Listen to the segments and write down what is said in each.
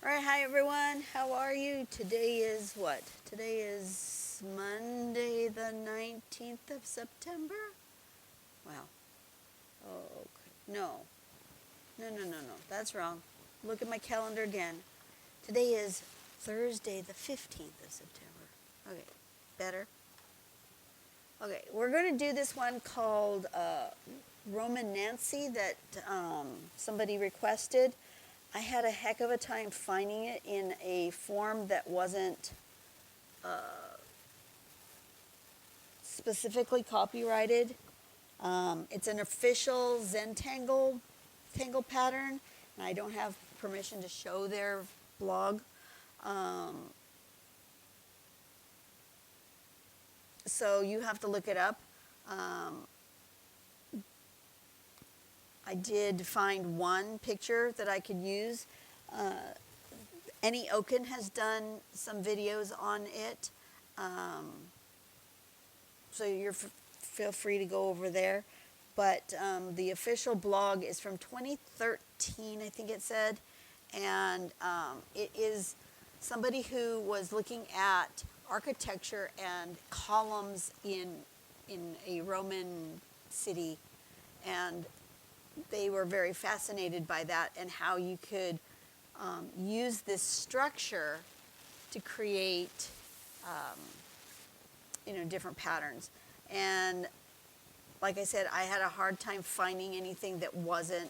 All right, hi everyone. How are you? Today is what? Today is Monday, the 19th of September? Wow. Oh, okay. No. No, no, no, no. That's wrong. Look at my calendar again. Today is Thursday, the 15th of September. Okay. Better? Okay. We're going to do this one called Romanancy that somebody requested. I had a heck of a time finding it in a form that wasn't specifically copyrighted. It's an official tangle pattern, and I don't have permission to show their blog. So you have to look it up. I did find one picture that I could use. Annie Oken has done some videos on it. So feel free to go over there. But the official blog is from 2013, I think it said. And it is somebody who was looking at architecture and columns in a Roman city. And they were very fascinated by that and how you could use this structure to create different patterns. And like I said, I had a hard time finding anything that wasn't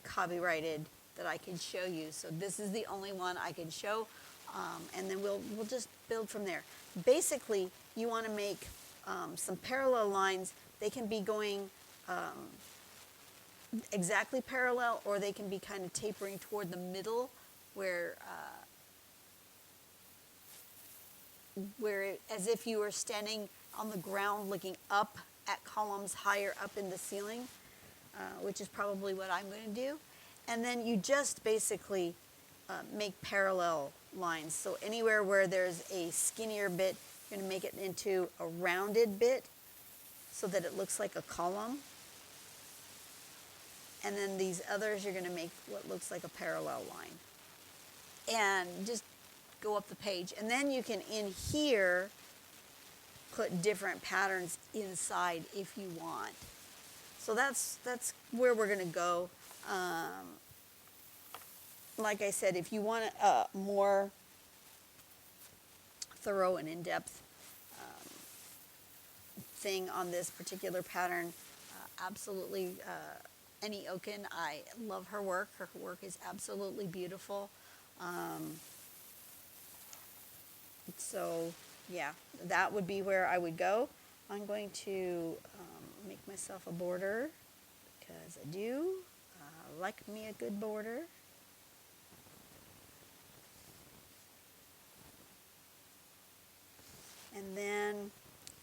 copyrighted that I could show you. So this is the only one I can show, and then we'll just build from there. Basically, you want to make some parallel lines. They can be going exactly parallel, or they can be kind of tapering toward the middle, where as if you were standing on the ground looking up at columns higher up in the ceiling, which is probably what I'm going to do. And then you just basically make parallel lines. So anywhere where there's a skinnier bit, you're going to make it into a rounded bit so that it looks like a column. And then these others, you're going to make what looks like a parallel line. And just go up the page. And then you can, in here, put different patterns inside if you want. So that's where we're going to go. Like I said, if you want a more thorough and in-depth thing on this particular pattern, absolutely Annie Oken. I love her work. Her work is absolutely beautiful. So yeah, that would be where I would go. I'm going to make myself a border because I do like me a good border. And then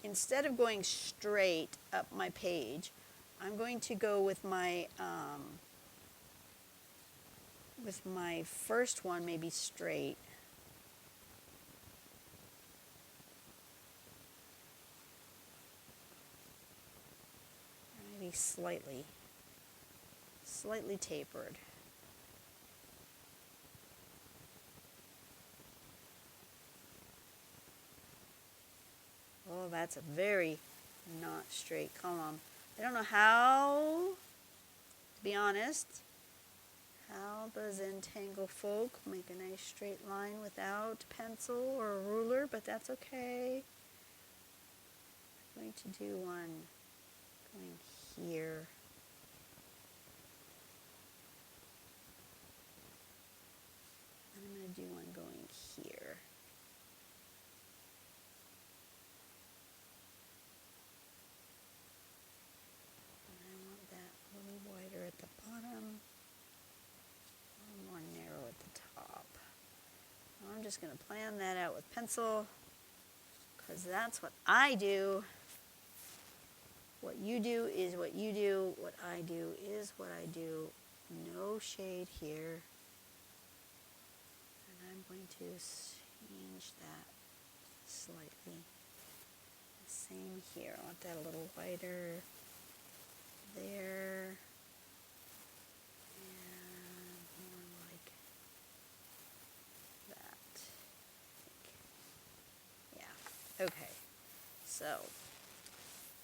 instead of going straight up my page, I'm going to go with my first one maybe straight. Maybe slightly tapered. Oh, that's a very not straight column. I don't know how, to be honest, how the Zentangle folk make a nice straight line without pencil or a ruler, but that's okay. I'm going to do one going here. And I'm going to do one going here. At the bottom, a little more narrow at the top. I'm just going to plan that out with pencil because that's what I do. What you do is what you do. What I do is what I do. No shade here. And I'm going to change that slightly. Same here. I want that a little whiter there. Okay, so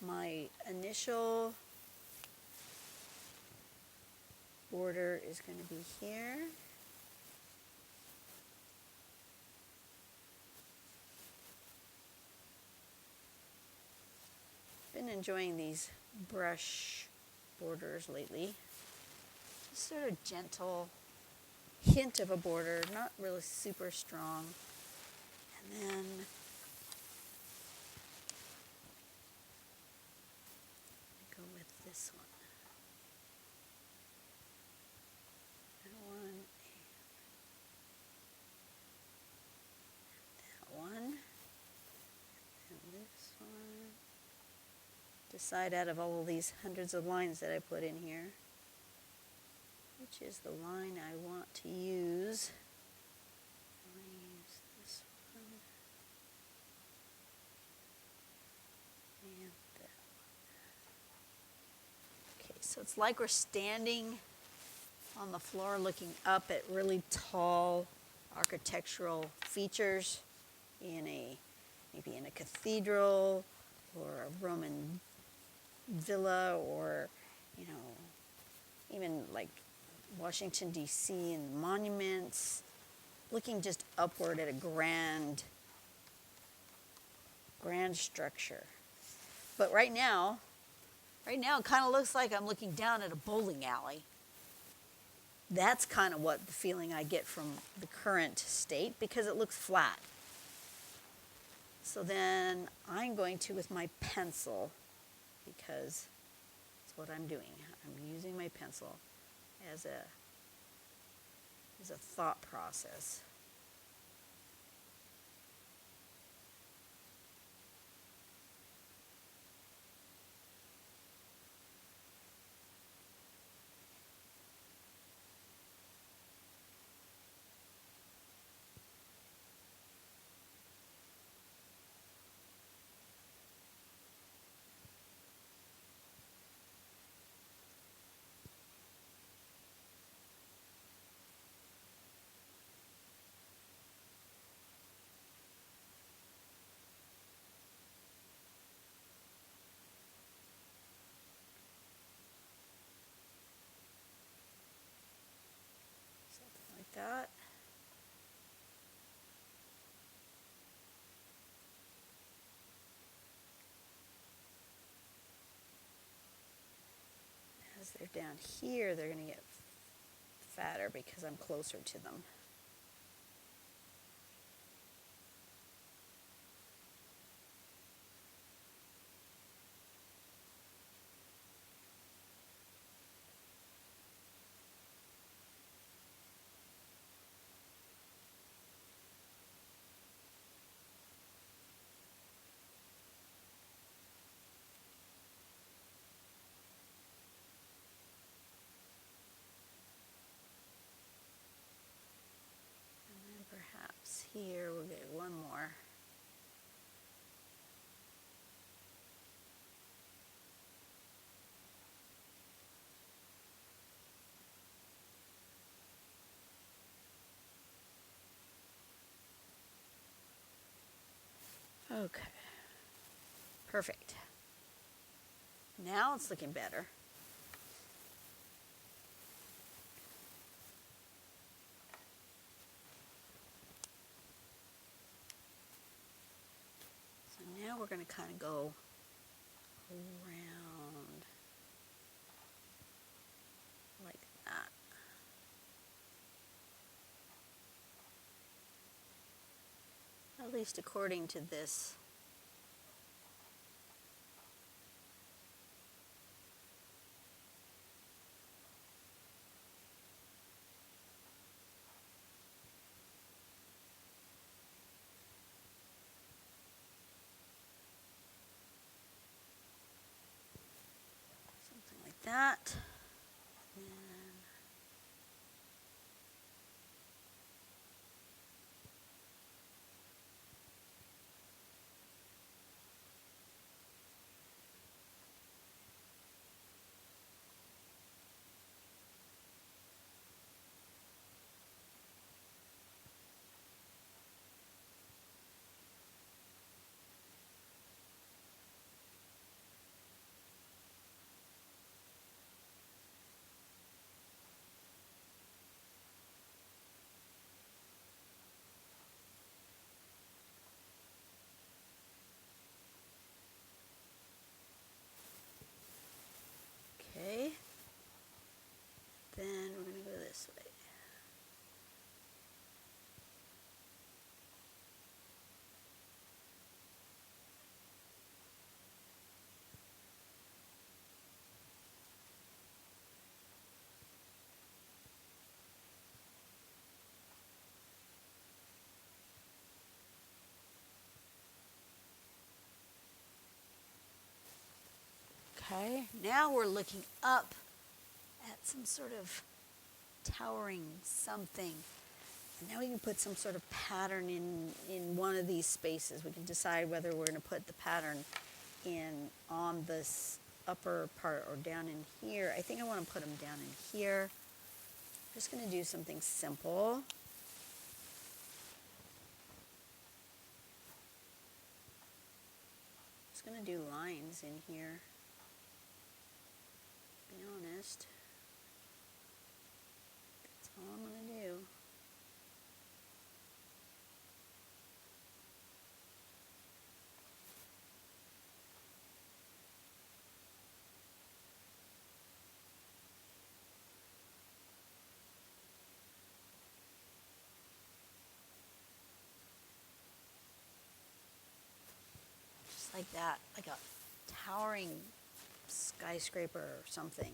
my initial border is going to be here. Been enjoying these brush borders lately. Just sort of gentle hint of a border, not really super strong. And then go with this one. That one. And this one. Decide out of all of these hundreds of lines that I put in here, which is the line I want to use. I'm going to use this one and that one. Okay, so it's like we're standing on the floor looking up at really tall architectural features in maybe in a cathedral or a Roman villa, or even like Washington D.C. and monuments, looking just upward at a grand structure. But right now it kind of looks like I'm looking down at a bowling alley. That's kind of what the feeling I get from the current state, because it looks flat. So then I'm going to, with my pencil, because that's what I'm doing. I'm using my pencil as a thought process. Something like that. As they're down here, they're going to get fatter because I'm closer to them. Perhaps here we'll get one more. Okay. Perfect. Now it's looking better. So now we're going to kind of go around like that. At least according to this. Something like that. Okay, now we're looking up at some sort of towering something. And now we can put some sort of pattern in one of these spaces. We can decide whether we're going to put the pattern in on this upper part or down in here. I think I want to put them down in here. I'm just going to do something simple. Just going to do lines in here. Be honest. That's all I'm going to do. Just like that, like a towering skyscraper or something.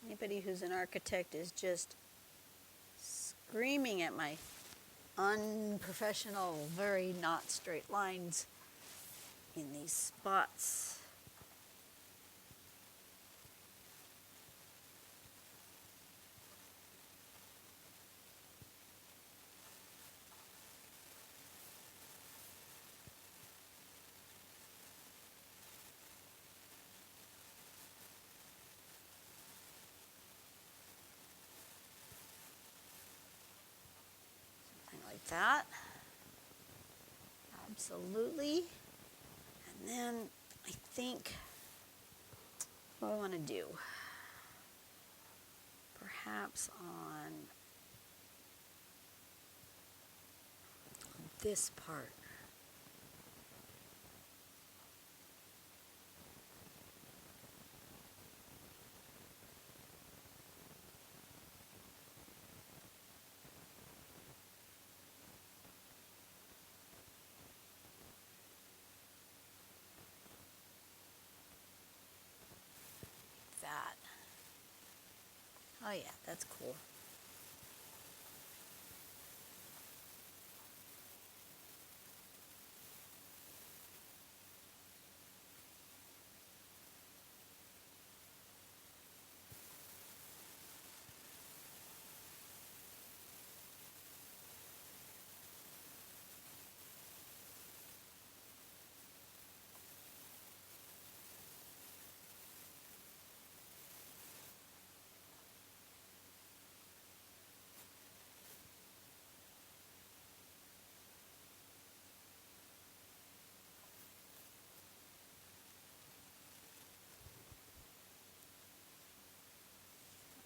Anybody who's an architect is just screaming at my unprofessional, very not straight lines in these spots. Like that. Absolutely. And then I think, what do I want to do? Perhaps on this part. That. Oh yeah, that's cool.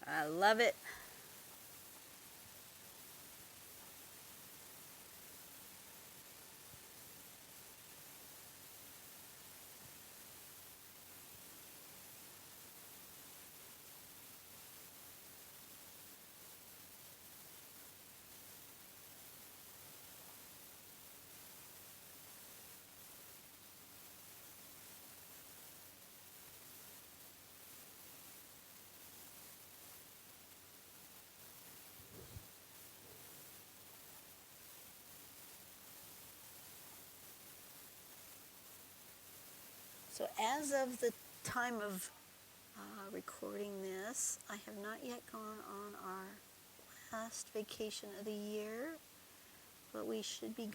I love it. So as of the time of recording this, I have not yet gone on our last vacation of the year, but we should be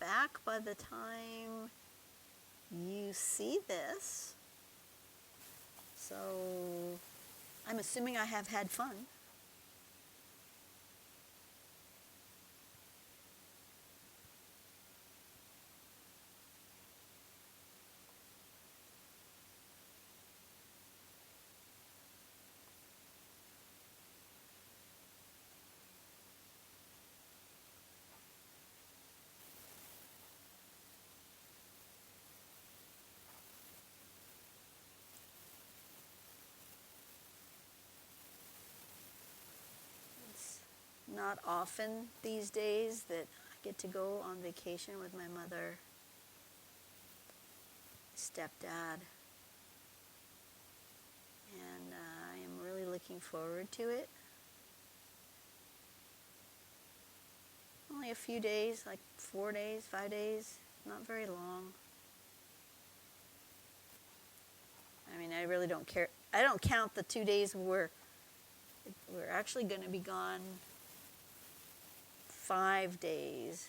back by the time you see this. So I'm assuming I have had fun. not often these days that I get to go on vacation with my mother, stepdad, and I am really looking forward to it. Only a few days, like 4 days, 5 days, not very long. I mean, I really don't care. I don't count the 2 days we're actually going to be gone 5 days.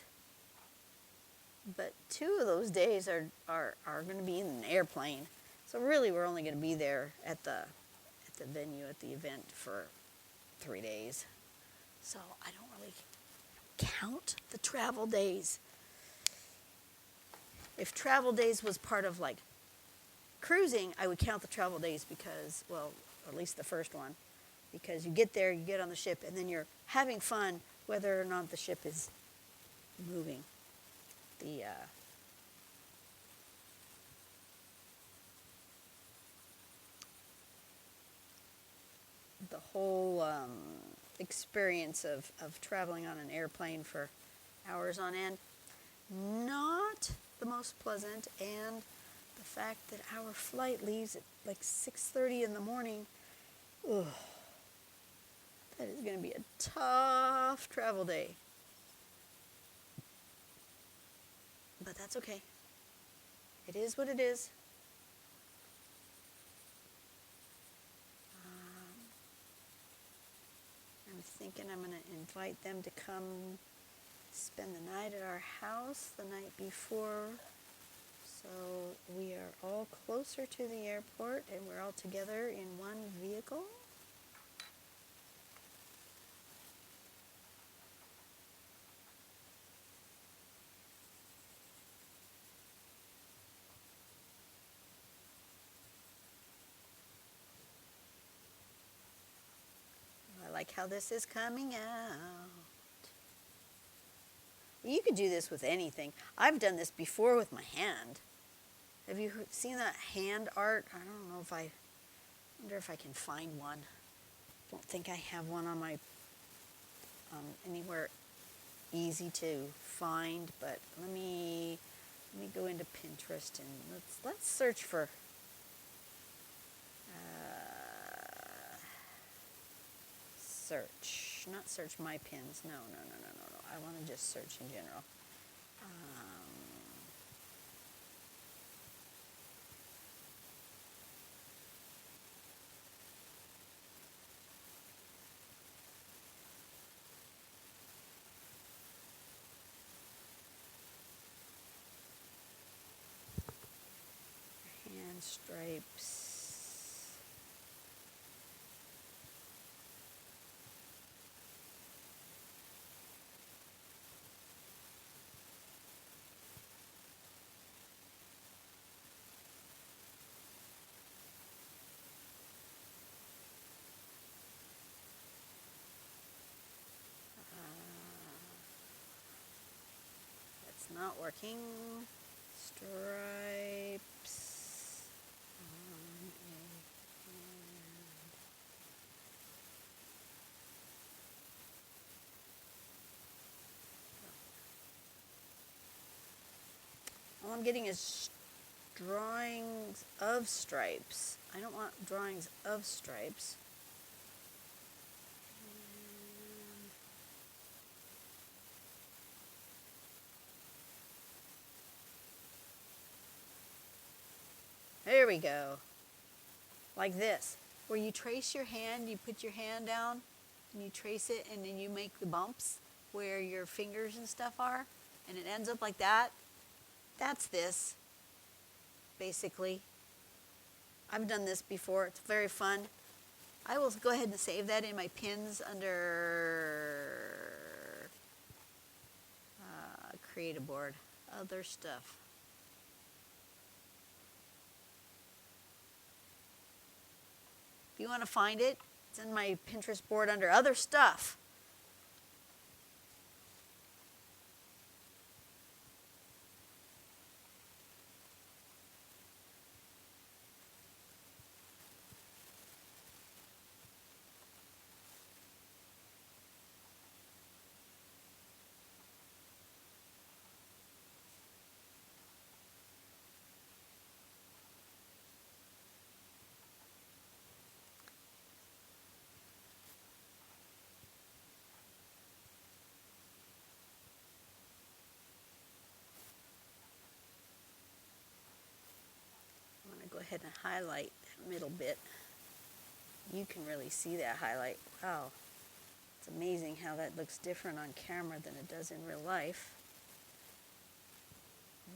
But 2 of those days are going to be in an airplane. So really we're only going to be there at the venue, at the event for 3 days. So I don't really count the travel days. If travel days was part of like cruising, I would count the travel days because, well, at least the first one, because you get there, you get on the ship, and then you're having fun whether or not the ship is moving. The whole experience of traveling on an airplane for hours on end, not the most pleasant, and the fact that our flight leaves at like 6:30 in the morning, ugh, that is going to be a tough travel day. But that's okay. It is what it is. I'm thinking I'm going to invite them to come spend the night at our house the night before. So we are all closer to the airport and we're all together in one vehicle. I like how this is coming out. You could do this with anything. I've done this before with my hand. Have you seen that hand art? I don't know if I wonder if I can find one. I don't think I have one on my anywhere easy to find, but let me go into Pinterest and let's search for not search my pins. No. I want to just search in general. Hand stripes. Not working. Stripes on a hand. All I'm getting is drawings of stripes. I don't want drawings of stripes. There we go. Like this, where you trace your hand, you put your hand down and you trace it and then you make the bumps where your fingers and stuff are and it ends up like that. That's this, basically. I've done this before. It's very fun. I will go ahead and save that in my pins under Create a Board, other stuff. If you want to find it, it's in my Pinterest board under other stuff. ahead and highlight that middle bit. You can really see that highlight. Wow. It's amazing how that looks different on camera than it does in real life.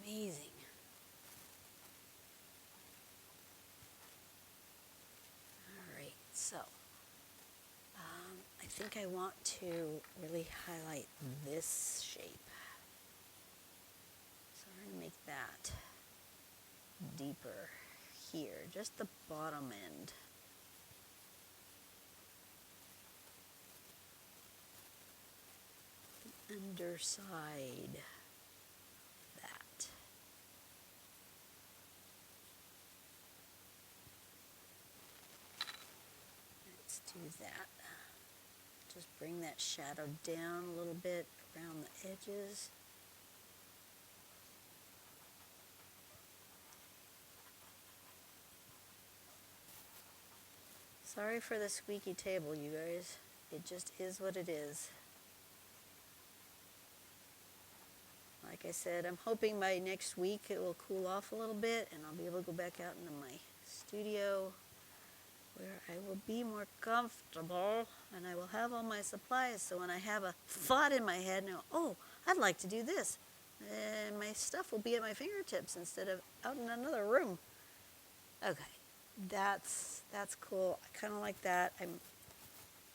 Amazing. All right, so I think I want to really highlight this shape. So we're going to make that deeper here, just the bottom end. The underside. That. Let's do that. Just bring that shadow down a little bit around the edges. Sorry for the squeaky table, you guys. It just is what it is. Like I said, I'm hoping by next week it will cool off a little bit and I'll be able to go back out into my studio where I will be more comfortable and I will have all my supplies, so when I have a thought in my head, now, oh, I'd like to do this, and my stuff will be at my fingertips instead of out in another room. Okay, that's cool. I kind of like that. I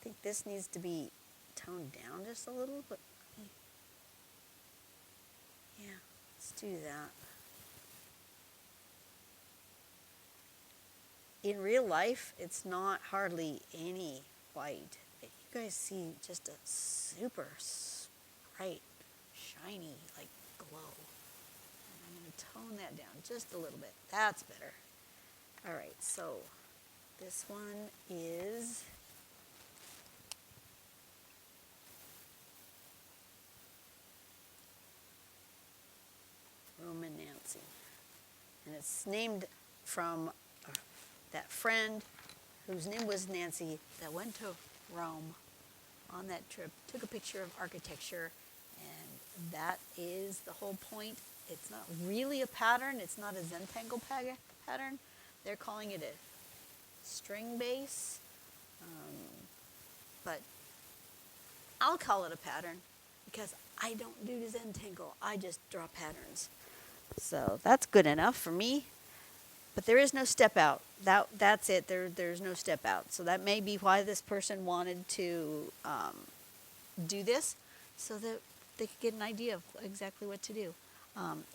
think this needs to be toned down just a little, but yeah, let's do that. In real life, it's not hardly any white. You guys see just a super bright, shiny, like glow. And I'm going to tone that down just a little bit. That's better. All right, so this one is Romanancy. And it's named from that friend whose name was Nancy that went to Rome on that trip, took a picture of architecture, and that is the whole point. It's not really a pattern. It's not a Zentangle pattern. They're calling it a string base, but I'll call it a pattern because I don't do Zentangle. I just draw patterns. So that's good enough for me. But there is no step out. That's it. There's no step out. So that may be why this person wanted to do this, so that they could get an idea of exactly what to do.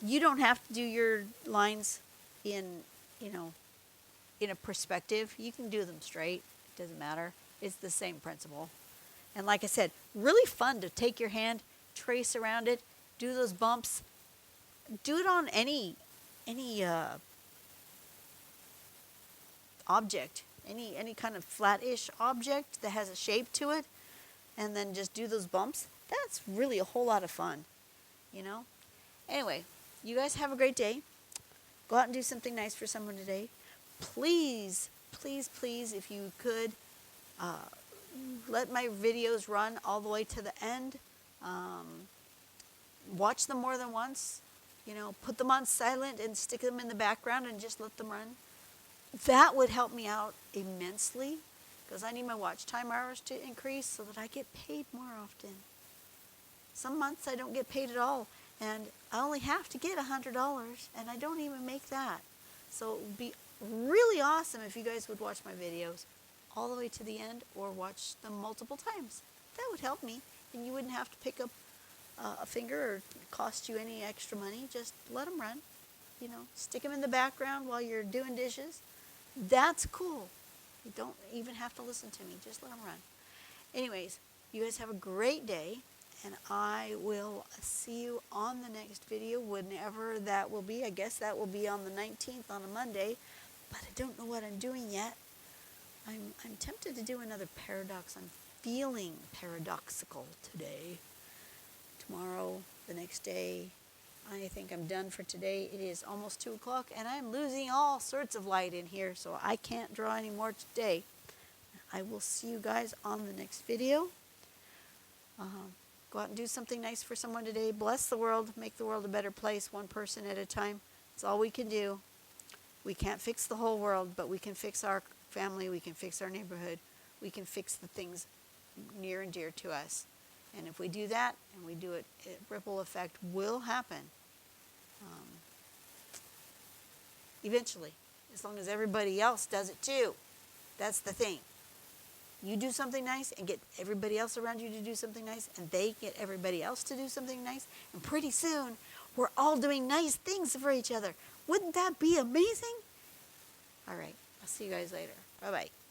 You don't have to do your lines in a perspective. You can do them straight. It doesn't matter. It's the same principle. And like I said, really fun to take your hand, trace around it, do those bumps. Do it on any object, any kind of flat-ish object that has a shape to it, and then just do those bumps. That's really a whole lot of fun, Anyway, you guys have a great day. Go out and do something nice for someone today. Please, please, please, if you could, let my videos run all the way to the end. Watch them more than once. Put them on silent and stick them in the background and just let them run. That would help me out immensely because I need my watch time hours to increase so that I get paid more often. Some months I don't get paid at all, and I only have to get $100, and I don't even make that. So it would be really awesome if you guys would watch my videos all the way to the end or watch them multiple times. That would help me, and you wouldn't have to pick up a finger or cost you any extra money. Just let them run. Stick them in the background while you're doing dishes. That's cool. You don't even have to listen to me. Just let them run. Anyways, you guys have a great day, and I will see you on the next video, whenever that will be. I guess that will be on the 19th on a Monday, but I don't know what I'm doing yet. I'm tempted to do another paradox. I'm feeling paradoxical today. Tomorrow, the next day, I think I'm done for today. It is almost 2 o'clock, and I'm losing all sorts of light in here, so I can't draw any more today. I will see you guys on the next video. Go out and do something nice for someone today. Bless the world. Make the world a better place, one person at a time. That's all we can do. We can't fix the whole world, but we can fix our family, we can fix our neighborhood, we can fix the things near and dear to us. And if we do that, and we do it, a ripple effect will happen eventually, as long as everybody else does it too. That's the thing. You do something nice and get everybody else around you to do something nice, and they get everybody else to do something nice, and pretty soon we're all doing nice things for each other. Wouldn't that be amazing? All right, I'll see you guys later. Bye-bye.